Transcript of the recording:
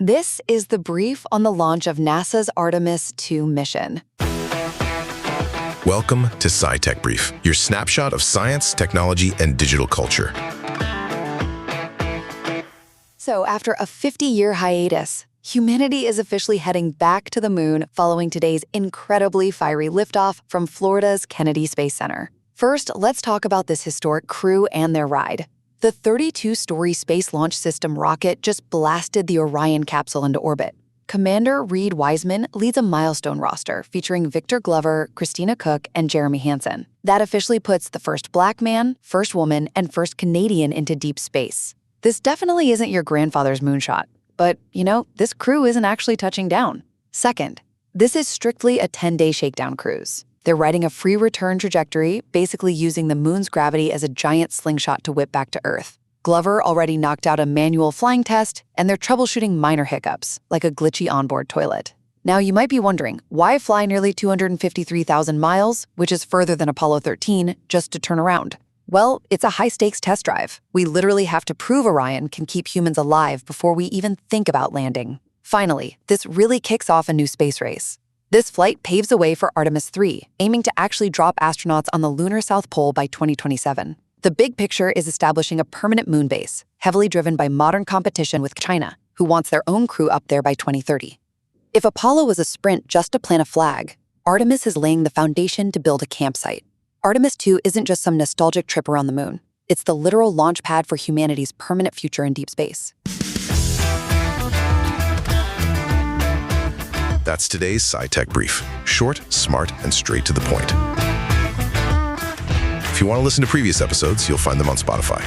This is the brief on the launch of NASA's Artemis 2 mission. Welcome to SciTech Brief, your snapshot of science, technology, and digital culture. So after a 50-year hiatus, humanity is officially heading back to the moon following today's incredibly fiery liftoff from Florida's Kennedy Space Center. First, let's talk about this historic crew and their ride. The 32-story Space Launch System rocket just blasted the Orion capsule into orbit. Commander Reid Wiseman leads a milestone roster featuring Victor Glover, Christina Koch, and Jeremy Hansen. That officially puts the first Black man, first woman, and first Canadian into deep space. This definitely isn't your grandfather's moonshot. But, this crew isn't actually touching down. Second, this is strictly a 10-day shakedown cruise. They're riding a free return trajectory, basically using the moon's gravity as a giant slingshot to whip back to Earth. Glover already knocked out a manual flying test, and they're troubleshooting minor hiccups, like a glitchy onboard toilet. Now, you might be wondering, why fly nearly 253,000 miles, which is further than Apollo 13, just to turn around? Well, it's a high-stakes test drive. We literally have to prove Orion can keep humans alive before we even think about landing. Finally, this really kicks off a new space race. This flight paves the way for Artemis 3, aiming to actually drop astronauts on the lunar South Pole by 2027. The big picture is establishing a permanent moon base, heavily driven by modern competition with China, who wants their own crew up there by 2030. If Apollo was a sprint just to plant a flag, Artemis is laying the foundation to build a campsite. Artemis 2 isn't just some nostalgic trip around the moon. It's the literal launch pad for humanity's permanent future in deep space. That's today's SciTech Brief. Short, smart, and straight to the point. If you want to listen to previous episodes, you'll find them on Spotify.